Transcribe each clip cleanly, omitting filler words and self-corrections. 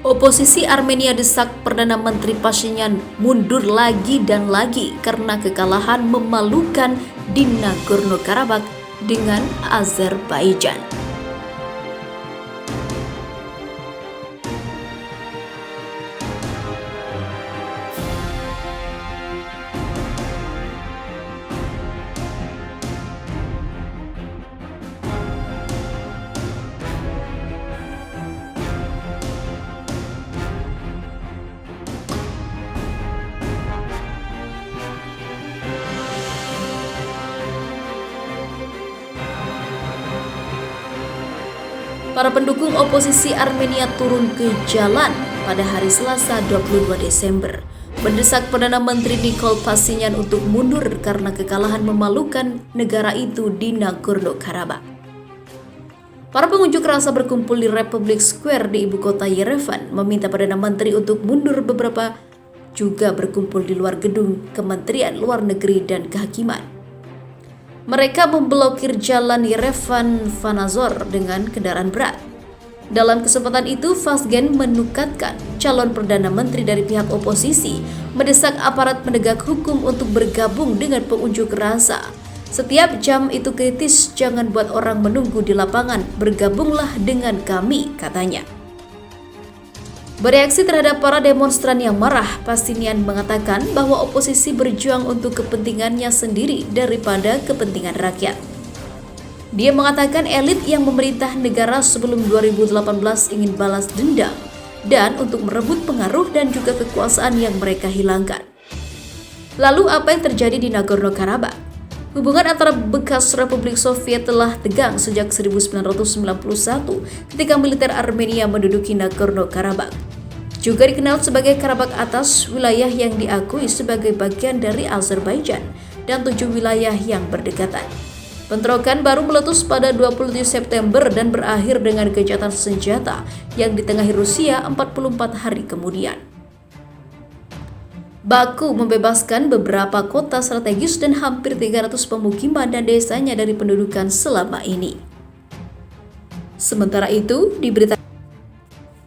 Oposisi Armenia desak Perdana Menteri Pashinyan mundur lagi dan lagi karena kekalahan memalukan di Nagorno-Karabakh dengan Azerbaijan. Para pendukung oposisi Armenia turun ke jalan pada hari Selasa 22 Desember, mendesak Perdana Menteri Nikol Pashinyan untuk mundur karena kekalahan memalukan negara itu di Nagorno-Karabakh. Para pengunjuk rasa berkumpul di Republic Square di ibu kota Yerevan, meminta Perdana Menteri untuk mundur. Beberapa juga berkumpul di luar gedung Kementerian Luar Negeri dan Kehakiman. Mereka memblokir jalan Yerevan-Vanazor dengan kendaraan berat. Dalam kesempatan itu, Vazgen menukatkan calon Perdana Menteri dari pihak oposisi mendesak aparat penegak hukum untuk bergabung dengan pengunjuk rasa. Setiap jam itu kritis, jangan buat orang menunggu di lapangan, bergabunglah dengan kami, katanya. Bereaksi terhadap para demonstran yang marah, Pashinyan mengatakan bahwa oposisi berjuang untuk kepentingannya sendiri daripada kepentingan rakyat. Dia mengatakan elit yang memerintah negara sebelum 2018 ingin balas dendam dan untuk merebut pengaruh dan juga kekuasaan yang mereka hilangkan. Lalu apa yang terjadi di Nagorno-Karabakh? Hubungan antara bekas Republik Soviet telah tegang sejak 1991 ketika militer Armenia menduduki Nagorno-Karabakh. Juga dikenal sebagai Karabakh Atas, wilayah yang diakui sebagai bagian dari Azerbaijan dan 7 wilayah yang berdekatan. Bentrokan baru meletus pada 27 September dan berakhir dengan gencatan senjata yang ditengahi Rusia 44 hari kemudian. Baku membebaskan beberapa kota strategis dan hampir 300 pemukiman dan desanya dari pendudukan selama ini. Sementara itu, diberitakan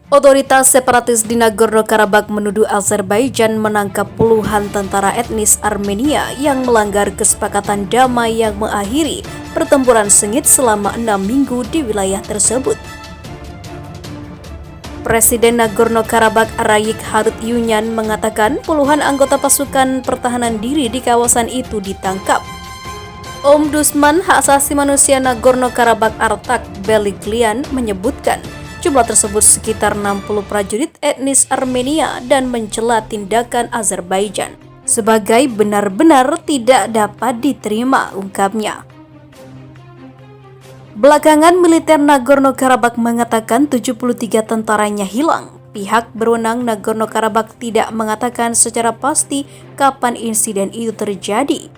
otoritas separatis di Nagorno-Karabakh menuduh Azerbaijan menangkap puluhan tentara etnis Armenia yang melanggar kesepakatan damai yang mengakhiri pertempuran sengit selama 6 minggu di wilayah tersebut. Presiden Nagorno-Karabakh Arayik Harutyunyan mengatakan puluhan anggota pasukan pertahanan diri di kawasan itu ditangkap. Ombudsman Hak Asasi Manusia Nagorno-Karabakh Artak Beliglian menyebutkan jumlah tersebut sekitar 60 prajurit etnis Armenia dan mencela tindakan Azerbaijan sebagai benar-benar tidak dapat diterima, ungkapnya. Belakangan militer Nagorno-Karabakh mengatakan 73 tentaranya hilang. Pihak berwenang Nagorno-Karabakh tidak mengatakan secara pasti kapan insiden itu terjadi.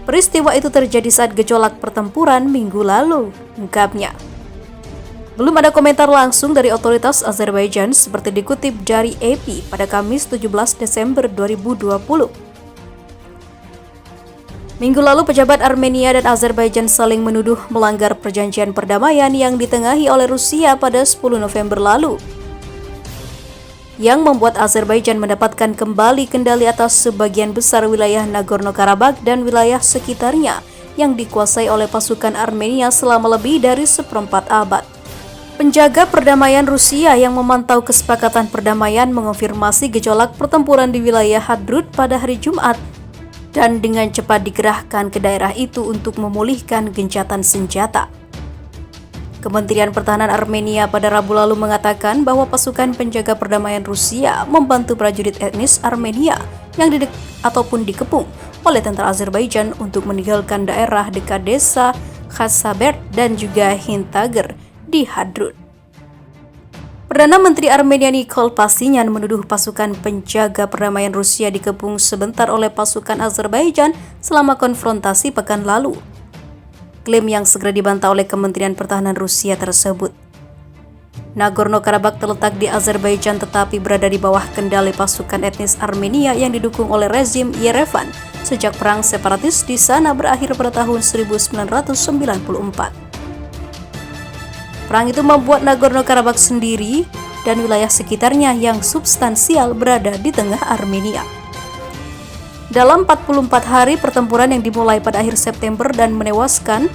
Peristiwa itu terjadi saat gejolak pertempuran minggu lalu, ungkapnya. Belum ada komentar langsung dari otoritas Azerbaijan seperti dikutip dari AP pada Kamis 17 Desember 2020. Minggu lalu, pejabat Armenia dan Azerbaijan saling menuduh melanggar perjanjian perdamaian yang ditengahi oleh Rusia pada 10 November lalu, yang membuat Azerbaijan mendapatkan kembali kendali atas sebagian besar wilayah Nagorno-Karabakh dan wilayah sekitarnya yang dikuasai oleh pasukan Armenia selama lebih dari seperempat abad. Penjaga perdamaian Rusia yang memantau kesepakatan perdamaian mengonfirmasi gejolak pertempuran di wilayah Hadrut pada hari Jumat dan dengan cepat digerahkan ke daerah itu untuk memulihkan gencatan senjata. Kementerian Pertahanan Armenia pada Rabu lalu mengatakan bahwa pasukan penjaga perdamaian Rusia membantu prajurit etnis Armenia yang ataupun dikepung oleh tentara Azerbaijan untuk meninggalkan daerah dekat desa Khasabert dan juga Hintager di Hadrut. Perdana Menteri Armenia Nikol Pashinyan menuduh pasukan penjaga perdamaian Rusia dikepung sebentar oleh pasukan Azerbaijan selama konfrontasi pekan lalu. Klaim yang segera dibantah oleh Kementerian Pertahanan Rusia tersebut. Nagorno-Karabakh terletak di Azerbaijan tetapi berada di bawah kendali pasukan etnis Armenia yang didukung oleh rezim Yerevan sejak perang separatis di sana berakhir pada tahun 1994. Perang itu membuat Nagorno-Karabakh sendiri dan wilayah sekitarnya yang substansial berada di tengah Armenia. Dalam 44 hari pertempuran yang dimulai pada akhir September dan menewaskan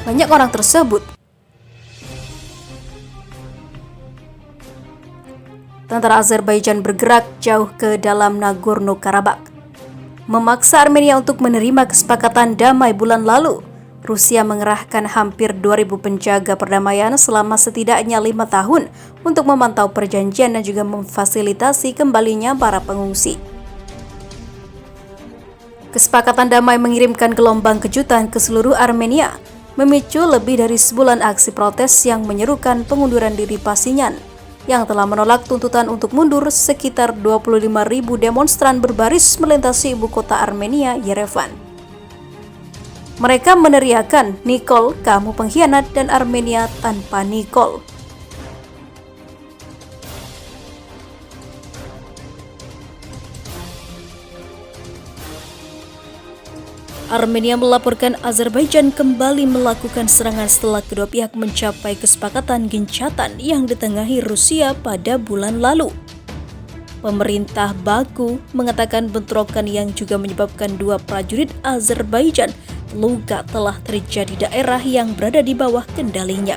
banyak orang tersebut, tentara Azerbaijan bergerak jauh ke dalam Nagorno-Karabakh, memaksa Armenia untuk menerima kesepakatan damai bulan lalu. Rusia mengerahkan hampir 2.000 penjaga perdamaian selama setidaknya 5 tahun untuk memantau perjanjian dan juga memfasilitasi kembalinya para pengungsi. Kesepakatan damai mengirimkan gelombang kejutan ke seluruh Armenia, memicu lebih dari sebulan aksi protes yang menyerukan pengunduran diri Pashinyan, yang telah menolak tuntutan untuk mundur. Sekitar 25.000 demonstran berbaris melintasi ibu kota Armenia, Yerevan. Mereka meneriakan, "Nikol, kamu pengkhianat," dan "Armenia tanpa Nikol." Armenia melaporkan Azerbaijan kembali melakukan serangan setelah kedua pihak mencapai kesepakatan gencatan yang ditengahi Rusia pada bulan lalu. Pemerintah Baku mengatakan bentrokan yang juga menyebabkan 2 prajurit Azerbaijan luka telah terjadi di daerah yang berada di bawah kendalinya.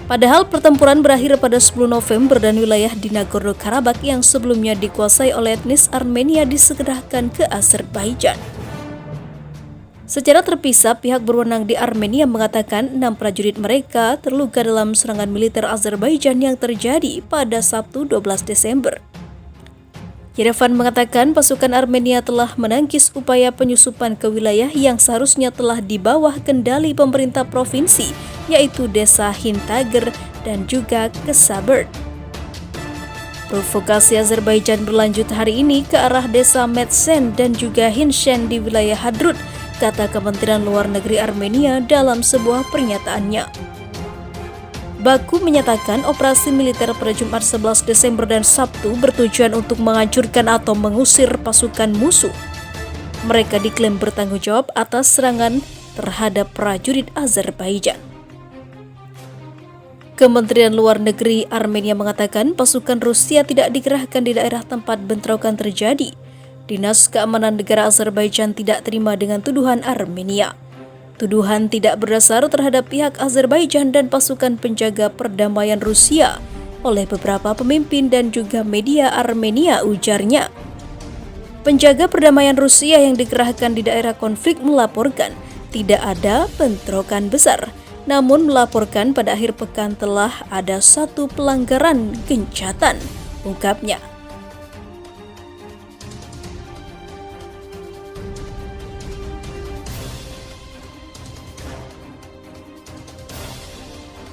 Padahal pertempuran berakhir pada 10 November dan wilayah di Nagorno-Karabakh yang sebelumnya dikuasai oleh etnis Armenia diserahkan ke Azerbaijan. Secara terpisah, pihak berwenang di Armenia mengatakan 6 prajurit mereka terluka dalam serangan militer Azerbaijan yang terjadi pada Sabtu 12 Desember. Yerevan mengatakan pasukan Armenia telah menangkis upaya penyusupan ke wilayah yang seharusnya telah di bawah kendali pemerintah provinsi, yaitu desa Hintager dan juga Kesabert. Provokasi Azerbaijan berlanjut hari ini ke arah desa Metsen dan juga Hinshen di wilayah Hadrut, kata Kementerian Luar Negeri Armenia dalam sebuah pernyataannya. Baku menyatakan operasi militer pada Jumat 11 Desember dan Sabtu bertujuan untuk menghancurkan atau mengusir pasukan musuh. Mereka diklaim bertanggung jawab atas serangan terhadap prajurit Azerbaijan. Kementerian Luar Negeri Armenia mengatakan pasukan Rusia tidak dikerahkan di daerah tempat bentrokan terjadi. Dinas Keamanan Negara Azerbaijan tidak terima dengan tuduhan Armenia. Tuduhan tidak berdasar terhadap pihak Azerbaijan dan pasukan penjaga perdamaian Rusia oleh beberapa pemimpin dan juga media Armenia, ujarnya. Penjaga perdamaian Rusia yang dikerahkan di daerah konflik melaporkan tidak ada bentrokan besar, namun melaporkan pada akhir pekan telah ada 1 pelanggaran gencatan, ungkapnya.